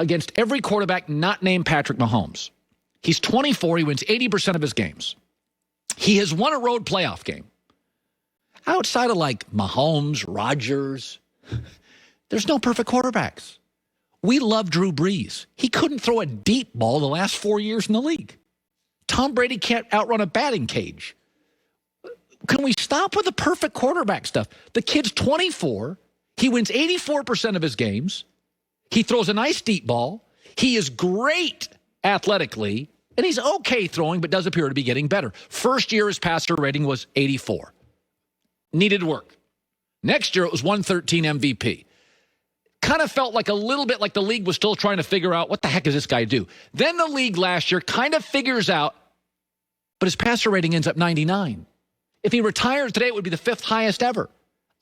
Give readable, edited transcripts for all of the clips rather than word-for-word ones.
against every quarterback not named Patrick Mahomes. He's 24. He wins 80% of his games. He has won a road playoff game. Outside of like Mahomes, Rodgers, there's no perfect quarterbacks. We love Drew Brees. He couldn't throw a deep ball the last 4 years in the league. Tom Brady can't outrun a batting cage. Can we stop with the perfect quarterback stuff? The kid's 24. He wins 84% of his games. He throws a nice deep ball. He is great athletically, and he's okay throwing, but does appear to be getting better. First year, his passer rating was 84. Needed work. Next year, it was 113 MVP. Kind of felt like a little bit like the league was still trying to figure out what the heck does this guy do. Then the league last year kind of figures out, but his passer rating ends up 99. If he retires today, it would be the 5th highest ever.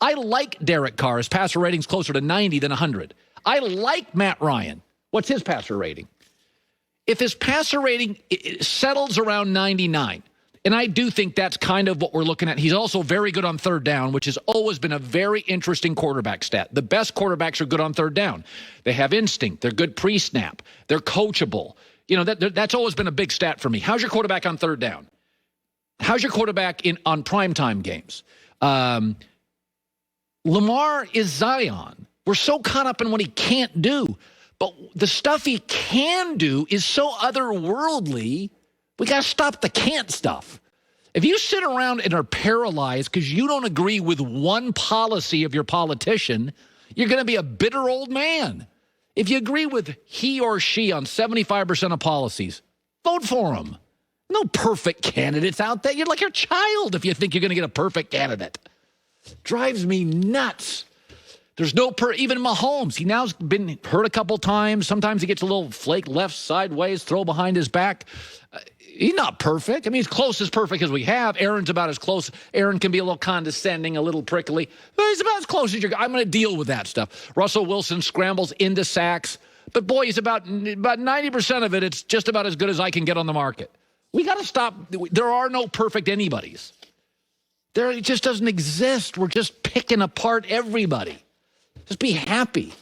I like Derek Carr. His passer rating's closer to 90 than 100. I like Matt Ryan. What's his passer rating? If his passer rating settles around 99, and I do think that's kind of what we're looking at. He's also very good on third down, which has always been a very interesting quarterback stat. The best quarterbacks are good on third down. They have instinct. They're good pre-snap. They're coachable. You know, that's always been a big stat for me. How's your quarterback on third down? How's your quarterback on primetime games? Lamar is Zion. We're so caught up in what he can't do. But the stuff he can do is so otherworldly. We got to stop the can't stuff. If you sit around and are paralyzed because you don't agree with one policy of your politician, you're going to be a bitter old man. If you agree with he or she on 75% of policies, vote for him. No perfect candidates out there. You're like your child if you think you're going to get a perfect candidate. Drives me nuts. There's no even Mahomes. He now's been hurt a couple times. Sometimes he gets a little flake left sideways, throw behind his back. He's not perfect. I mean, he's close as perfect as we have. Aaron's about as close. Aaron can be a little condescending, a little prickly. But he's about as close as I'm going to deal with that stuff. Russell Wilson scrambles into sacks. But, boy, he's about 90% of it, it's just about as good as I can get on the market. We got to stop. There are no perfect anybody's. It just doesn't exist. We're just picking apart everybody. Just be happy.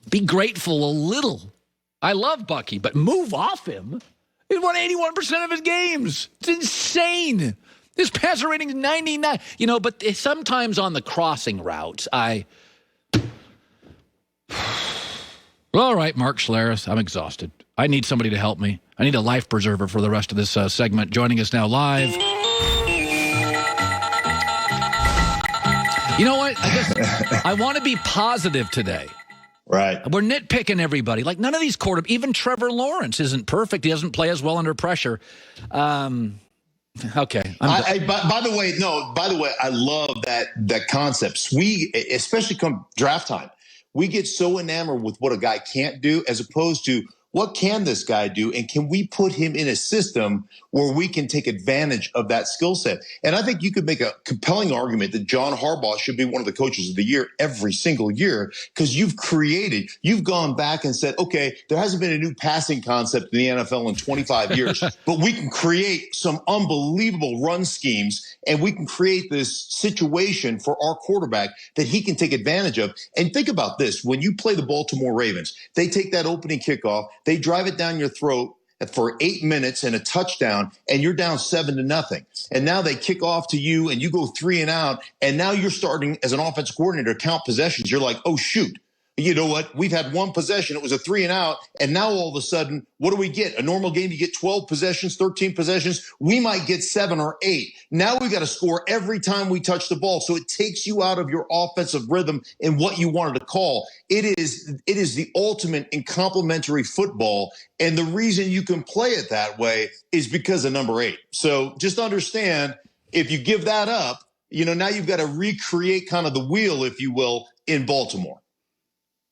Be grateful a little. I love Bucky, but move off him. He won 81% of his games. It's insane. His passer rating is 99. You know, but sometimes on the crossing routes, all right, Mark Schlereth, I'm exhausted. I need somebody to help me. I need a life preserver for the rest of this segment. Joining us now live. You know what? I want to be positive today. Right. We're nitpicking everybody. Like none of these quarterbacks, even Trevor Lawrence isn't perfect. He doesn't play as well under pressure. Okay. By the way, I love that concept. We, especially come draft time, we get so enamored with what a guy can't do as opposed to what can this guy do, and can we put him in a system where we can take advantage of that skill set? And I think you could make a compelling argument that John Harbaugh should be one of the coaches of the year every single year because you've gone back and said, okay, there hasn't been a new passing concept in the NFL in 25 years, but we can create some unbelievable run schemes, and we can create this situation for our quarterback that he can take advantage of. And think about this. When you play the Baltimore Ravens, they take that opening kickoff, they drive it down your throat for 8 minutes and a touchdown, and you're down 7-0. And now they kick off to you, and you go 3 and out, and now you're starting as an offensive coordinator to count possessions. You're like, oh, shoot. You know what? We've had one possession. It was a 3 and out. And now all of a sudden, what do we get? A normal game, you get 12 possessions, 13 possessions. We might get 7 or 8. Now we got to score every time we touch the ball. So it takes you out of your offensive rhythm and what you wanted to call. It is the ultimate in complementary football. And the reason you can play it that way is because of number 8. So just understand, if you give that up, now you've got to recreate kind of the wheel, if you will, in Baltimore.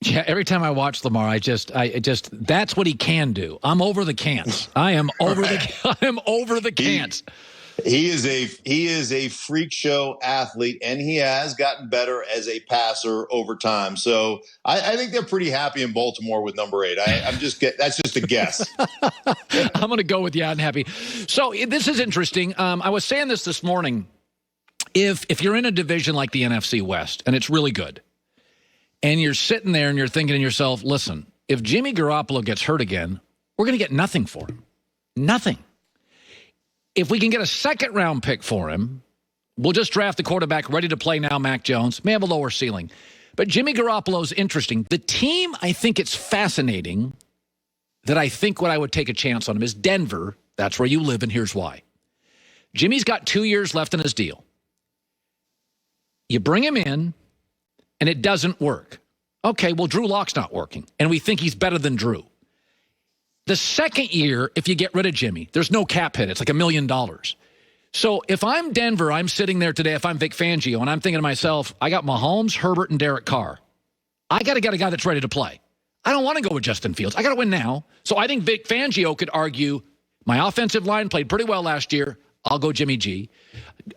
Yeah, every time I watch Lamar, I just that's what he can do. I'm over the can'ts. I am over the can'ts. He is a freak show athlete, and he has gotten better as a passer over time. So I think they're pretty happy in Baltimore with number 8. That's just a guess. I'm going to go with unhappy. So this is interesting. I was saying this morning. If you're in a division like the NFC West, and it's really good, and you're sitting there and you're thinking to yourself, listen, if Jimmy Garoppolo gets hurt again, we're going to get nothing for him. Nothing. If we can get a second-round pick for him, we'll just draft the quarterback ready to play now, Mac Jones. May have a lower ceiling. But Jimmy Garoppolo's interesting. The team, I think it's fascinating that I think what I would take a chance on him is Denver. That's where you live, and here's why. Jimmy's got 2 years left in his deal. You bring him in, and it doesn't work. Okay, well, Drew Lock's not working, and we think he's better than Drew. The second year, if you get rid of Jimmy, there's no cap hit. It's like $1 million. So if I'm Denver, I'm sitting there today, if I'm Vic Fangio, and I'm thinking to myself, I got Mahomes, Herbert, and Derek Carr. I got to get a guy that's ready to play. I don't want to go with Justin Fields. I got to win now. So I think Vic Fangio could argue, my offensive line played pretty well last year. I'll go Jimmy G.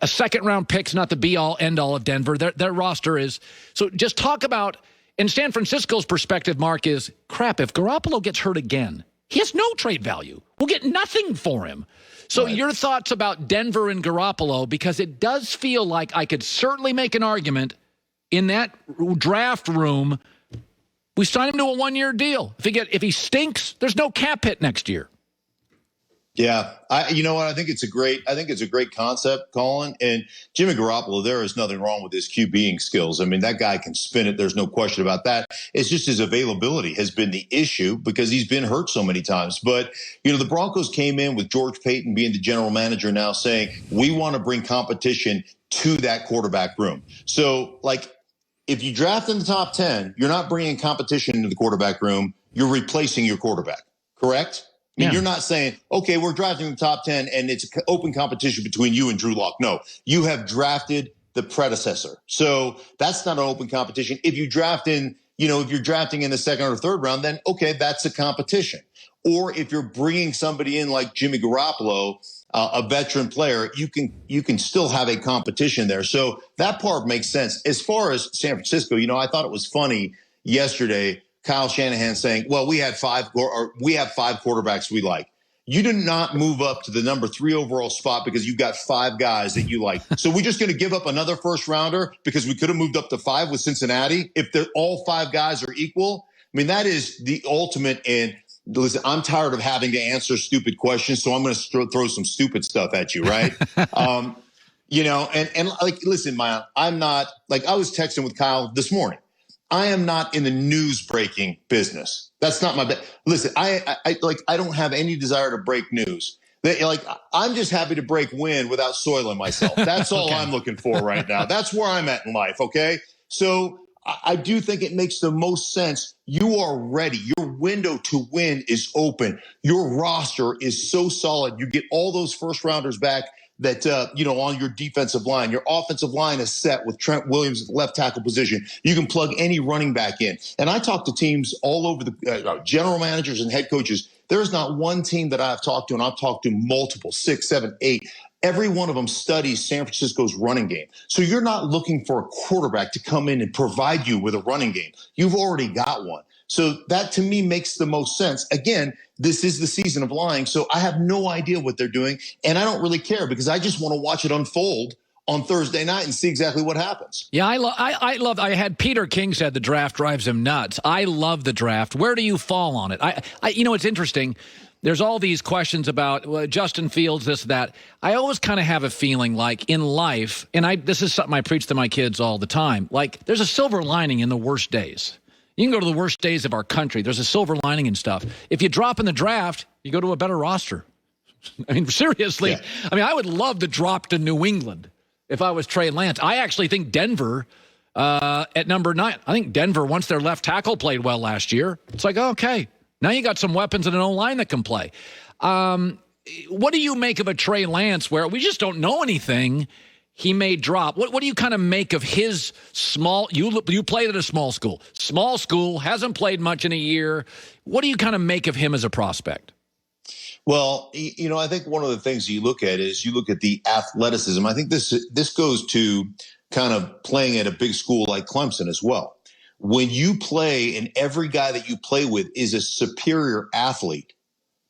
A second-round pick's not the be-all, end-all of Denver. Their roster is. So just talk about, in San Francisco's perspective, Mark, is, crap, if Garoppolo gets hurt again, he has no trade value. We'll get nothing for him. So your thoughts about Denver and Garoppolo, because it does feel like I could certainly make an argument in that draft room, we sign him to a one-year deal. If he stinks, there's no cap hit next year. Yeah, you know what? I think it's a great concept, Colin. And Jimmy Garoppolo, there is nothing wrong with his QBing skills. I mean, that guy can spin it. There's no question about that. It's just his availability has been the issue because he's been hurt so many times. But, the Broncos came in with George Payton being the general manager now saying, we want to bring competition to that quarterback room. So, if you draft in the top 10, you're not bringing competition into the quarterback room. You're replacing your quarterback, correct? I mean, You're not saying, okay, we're drafting the top 10 and it's open competition between you and Drew Lock. No, you have drafted the predecessor. So that's not an open competition. If you draft in, if you're drafting in the second or third round, then okay, that's a competition. Or if you're bringing somebody in like Jimmy Garoppolo, a veteran player, you can still have a competition there. So that part makes sense. As far as San Francisco, I thought it was funny yesterday, Kyle Shanahan saying, well, we have five quarterbacks we like. You did not move up to the number 3 overall spot because you've got 5 guys that you like. So we're just going to give up another first rounder because we could have moved up to 5 with Cincinnati. If all 5 guys are equal, I mean, that is the ultimate. And listen, I'm tired of having to answer stupid questions. So I'm going to throw some stupid stuff at you. Right. Listen, Maya, I'm not I was texting with Kyle this morning. I am not in the news breaking business. That's not my listen. I don't have any desire to break news. I'm just happy to break wind without soiling myself. That's all I'm looking for right now. That's where I'm at in life. Okay. So I do think it makes the most sense. You are ready. Your window to win is open. Your roster is so solid. You get all those first rounders back that, on your defensive line. Your offensive line is set with Trent Williams at the left tackle position. You can plug any running back in. And I talk to teams all over the general managers and head coaches. There's not one team that I've talked to, and I've talked to multiple, 6, 7, 8. Every one of them studies San Francisco's running game. So you're not looking for a quarterback to come in and provide you with a running game. You've already got one. So that, to me, makes the most sense. Again, this is the season of lying, so I have no idea what they're doing, and I don't really care because I just want to watch it unfold on Thursday night and see exactly what happens. Yeah, I had Peter King said the draft drives him nuts. I love the draft. Where do you fall on it? It's interesting. There's all these questions about Justin Fields, this, that. I always kind of have a feeling like in life, and this is something I preach to my kids all the time, there's a silver lining in the worst days. You can go to the worst days of our country. There's a silver lining and stuff. If you drop in the draft, you go to a better roster. I mean, seriously. Yeah. I mean, I would love to drop to New England if I was Trey Lance. I actually think Denver at number 9. I think Denver, once their left tackle played well last year, it's like, okay, now you got some weapons and an O-line that can play. What do you make of a Trey Lance where we just don't know anything? He may drop. What do you kind of make of his small? You played at a small school, hasn't played much in a year. What do you kind of make of him as a prospect? Well, I think one of the things you look at is you look at the athleticism. I think this goes to kind of playing at a big school like Clemson as well. When you play and every guy that you play with is a superior athlete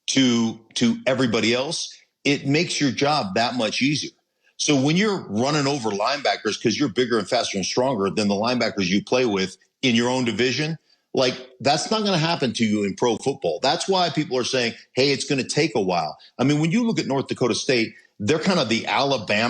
to everybody else, it makes your job that much easier. So when you're running over linebackers because you're bigger and faster and stronger than the linebackers you play with in your own division, Like, that's not going to happen to you in pro football. That's why people are saying, hey, it's going to take a while. I mean, when you look at North Dakota State, they're kind of the Alabama